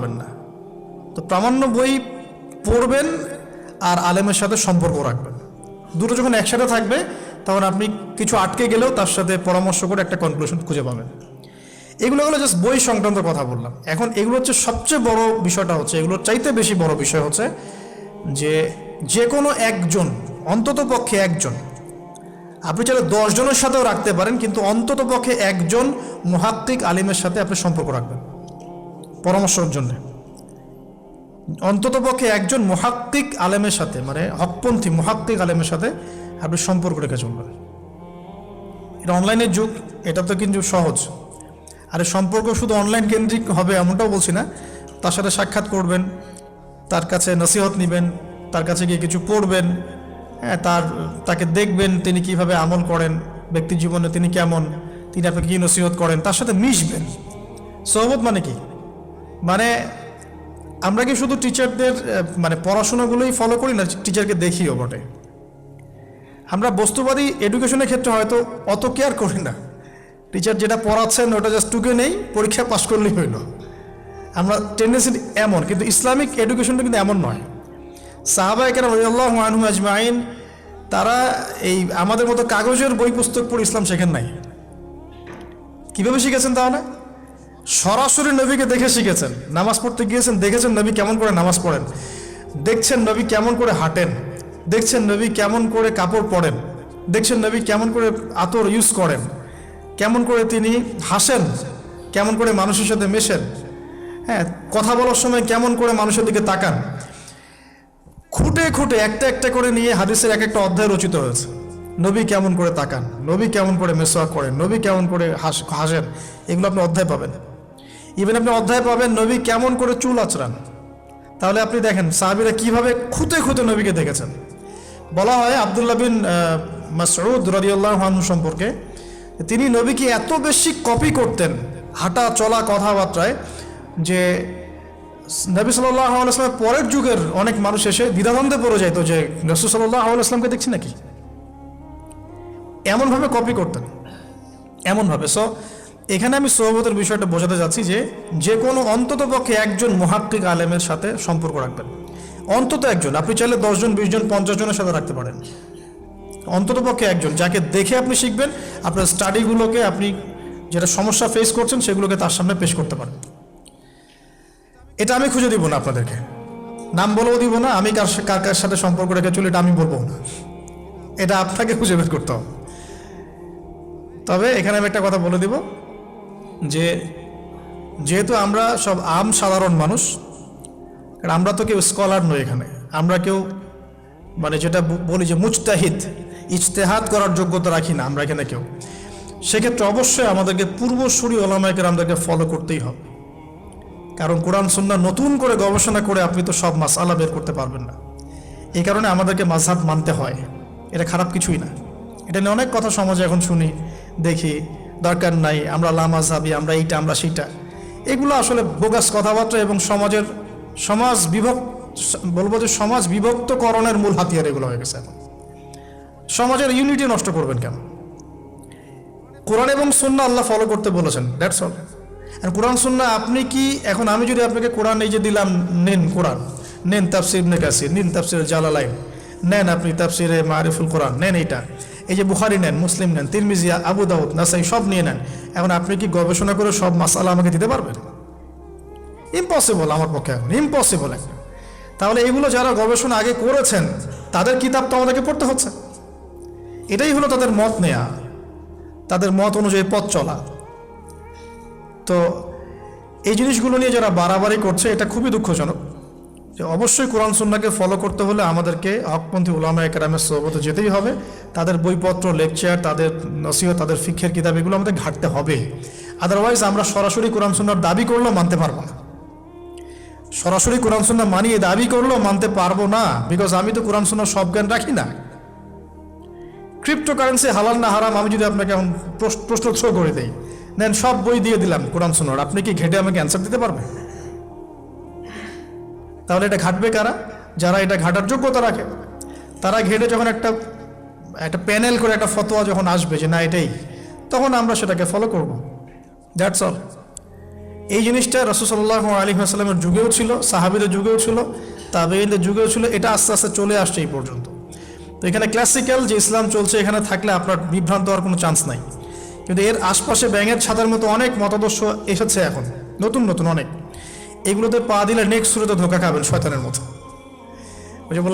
পারবেন না। তো প্রামাণ্য বই পড়বেন আর আলেমের সাথে সম্পর্ক রাখবেন। দুটো যখন একসাথে থাকবে তখন আপনি কিছু আটকে গেলেও তার সাথে পরামর্শ করে একটা কনক্লুশন খুঁজে পাবেন। এগুলো হলো জাস্ট বই সংক্রান্ত কথা বললাম। এখন এগুলো হচ্ছে সবচেয়ে বড় বিষয়টা হচ্ছে, এগুলোর চাইতে বেশি বড় বিষয় হচ্ছে যে কোনো একজন, অন্তত পক্ষে একজন, আপনি চাইলে 10 জনের সাথেও রাখতে পারেন, কিন্তু অন্তত পক্ষে একজন মুহাক্কিক আলিমের সাথে আপনি সম্পর্ক রাখবেন পরামর্শের জন্য। অন্তত পক্ষে একজন মুহাক্কিক আলেমের সাথে, মানে হকপন্থী মুহাক্কিক আলেমের সাথে আপনি সম্পর্ক রেখে চলবেন। এটা অনলাইনের যুগ, এটা তো কিন্তু সহজ। আর সম্পর্ক শুধু অনলাইন কেন্দ্রিক হবে এমনটাও বলছি না। তার সাথে সাক্ষাৎ করবেন, তার কাছে নসিহত নেবেন, তার কাছে গিয়ে কিছু পড়বেন, হ্যাঁ, তাকে দেখবেন তিনি কিভাবে আমল করেন, ব্যক্তি জীবনে তিনি কেমন, তিনি আপনাকে কী নসিহত করেন, তার সাথে মিশবেন। সোহবত মানে কি? মানে আমরা কি শুধু টিচারদের মানে পড়াশোনাগুলোই ফলো করি না, টিচারকে দেখিও বটে। আমরা বস্তুবাদী এডুকেশনের ক্ষেত্রে হয়তো অত কেয়ার করি না। টিচার যেটা পড়াচ্ছেন ওটা জাস্ট টুকে নেই, পরীক্ষা পাশ করলেই হইল। আমরা টেন্ডেন্সি এমন, কিন্তু ইসলামিক এডুকেশনটা কিন্তু এমন নয়। সাহাবায়ে কেরাম রাদিয়াল্লাহু আনহুম আজমাইন তারা এই আমাদের মতো কাগজের বই পুস্তক পড়ে ইসলাম শেখেন নাই। কীভাবে শিখেছেন তাহলে? সরাসরি নবীকে দেখে শিখেছেন। নামাজ পড়তে গিয়েছেন, দেখেছেন নবী কেমন করে নামাজ পড়েন, দেখছেন নবী কেমন করে হাঁটেন, দেখছেন নবী কেমন করে কাপড় পরেন, দেখছেন নবী কেমন করে আতর ইউজ করেন, কেমন করে তিনি হাসেন, কেমন করে মানুষের সাথে মেশেন, হ্যাঁ, কথা বলার সময় কেমন করে মানুষের দিকে তাকান। খুঁটে খুঁটে একটা একটা করে নিয়ে হাদিসের এক একটা অধ্যায় রচিত হয়েছে। নবী কেমন করে তাকান, নবী কেমন করে মেসওয়াক করেন, নবী কেমন করে হাসেন, এগুলো আপনি অধ্যায় পাবেন। ইভেন আপনি অধ্যায় পাবেন নবী কেমন করে চুল আঁচড়ান। তাহলে আপনি দেখেন সাহাবীরা কিভাবে খুঁতে খুঁতে নবীকে দেখেছেন। বলা হয় আব্দুল্লাহ বিন মাসউদ রাদিয়াল্লাহু আনহু সম্পর্কে, তিনি নবীকে এত বেশি কপি করতেন হাঁটা চলা কথাবার্তায় যে নবী সাল্লাল্লাহু আলাইহি ওয়াসাল্লামের পরের যুগের অনেক মানুষ এসে দ্বিধাদ্বন্দ্বে পড়ে যাইতো যে রাসূল সাল্লাল্লাহু আলাইহি ওয়াসাল্লামকে দেখছি নাকি। এমনভাবে কপি করতেন, এমনভাবে। সো এখানে আমি সোহবতের বিষয়টা বোঝাতে যাচ্ছি যে কোনো অন্তত পক্ষে একজন মুহাক্কিক আলেমের সাথে সম্পর্ক রাখবেন। অন্তত একজন, আপনি চাইলে 10 জন 20 জন 50 জনের সাথে রাখতে পারেন। অন্তত পক্ষে একজন যাকে দেখে আপনি শিখবেন, আপনার স্টাডিগুলোকে, আপনি যেটা সমস্যা ফেস করছেন সেগুলোকে তার সামনে পেশ করতে পারেন। এটা আমি খুঁজে দিব না আপনাদেরকে, নাম বলেও দিব না, আমি কার কার সাথে সম্পর্ক রেখে চলি এটা আমি বলবো না, এটা আপনাকে খুঁজে বের করতে হবে। তবে এখানে আমি একটা কথা বলে দিব যেহেতু আমরা সব সাধারণ মানুষ, কারণ আমরা তো কেউ স্কলার নই এখানে, আমরা কেউ মানে যেটা বলি যে মুজতাহিদ, ইজতেহাদ করার যোগ্যতা রাখি না আমরা এখানে কেউ। সেক্ষেত্রে অবশ্যই আমাদেরকে পূর্বসূরি ওলামায়ে কেরামদেরকে ফলো করতেই হবে। কারণ কোরআন সুন্নাহ নতুন করে গবেষণা করে আপনি তো সব মাসআলা বের করতে পারবেন না। এই কারণে আমাদেরকে মাযহাব মানতে হয়। এটা খারাপ কিছুই না। এটা নিয়ে অনেক কথা সমাজে এখন শুনি, দেখি, দরকার নাই, আমরা লা মাযহাবি, আমরা এইটা, আমরা সেইটা। এগুলো আসলে বোগাস কথাবার্তা এবং সমাজ বিভক্তকরণের মূল হাতিয়ার এগুলো হয়ে গেছে। এখন সমাজের ইউনিটি নষ্ট করবেন কেন? কোরআন এবং সুন্নাহ আল্লাহ ফলো করতে বলেছেন, দ্যাটস অল। আর কোরআন সুন্নাহ আপনি কি, এখন আমি যদি আপনাকে কোরআন এই যে দিলাম, নেন কোরআন, নেন তাফসির ইবনে কাসির, নেন তাফসির জালালাইন, নেন আপনি তাফসিরে মারিফুল কোরআন, নেন এইটা, এই যে বুখারী নেন, মুসলিম নেন, তিরমিজি, আবু দাউদ, নাসাই সব নিয়ে নেন। এখন আপনি কি গবেষণা করে সব মাসআলা আমাকে দিতে পারবেন? ইম্পসিবল, আমার পক্ষে এখন ইম্পসিবল। তাহলে এগুলো যারা গবেষণা আগে করেছেন তাদের কিতাব তো আমাদেরকে পড়তে হচ্ছে। এটাই হলো তাদের মত নেয়া, তাদের মত অনুযায়ী পথ চলা। তো এই জিনিসগুলো নিয়ে যারা বাড়াবাড়ি করছে এটা খুবই দুঃখজনক। যে অবশ্যই কোরআন সুন্নাহকে ফলো করতে হলে আমাদেরকে হকপন্থী উলামায়ে কেরামের সোহবতে যেতেই হবে। তাদের বইপত্র, লেকচার, তাদের নসিহত, তাদের ফিকহের কিতাব, এগুলো আমাদের ঘাটতে হবে। আদারওয়াইজ আমরা সরাসরি কোরআন সুন্নাহর দাবি করলেও মানতে পারবো না। সরাসরি কোরআন সুন্নাহ মানিয়ে দাবি করলেও মানতে পারবো না, বিকজ আমি তো কোরআন সুন্নাহর সব জ্ঞান রাখি না। ক্রিপ্টোকারেন্সি হালাল না হারাম আমি যদি আপনাকে এখন প্রশ্ন থ্রো করে দেই, দেন সব বই দিয়ে দিলাম কোরআন সুন্নাহর, আপনি কি ঘেটে আমাকে অ্যান্সার দিতে পারবেন? তাহলে এটা ঘাটবে কারা? যারা এটা ঘাটার যোগ্যতা রাখে। তারা ঘেটে যখন একটা প্যানেল করে একটা ফতোয়া যখন আসবে যে না এটাই, তখন আমরা সেটাকে ফলো করব। That's all. এই জিনিসটা রাসূল সাল্লাল্লাহু আলাইহি ওয়াসাল্লামের যুগেও ছিল, সাহাবীদের যুগেও ছিল, তাবেঈনদের যুগেও ছিল, এটা আস্তে আস্তে চলে আসছে এই পর্যন্ত। তো এখানে ক্লাসিক্যাল যে ইসলাম চলছে এখানে থাকলে আপনার বিভ্রান্ত হওয়ার কোনো চান্স নাই। কিন্তু এর আশপাশে ব্যাঙের ছাতার মতো অনেক মতাদর্শ এসেছে এখন, নতুন নতুন অনেক, এগুলোতে পা দিলে নেক্সট সুরতে ধোকা খাবেন শয়তানের মতো। ওই যে বললাম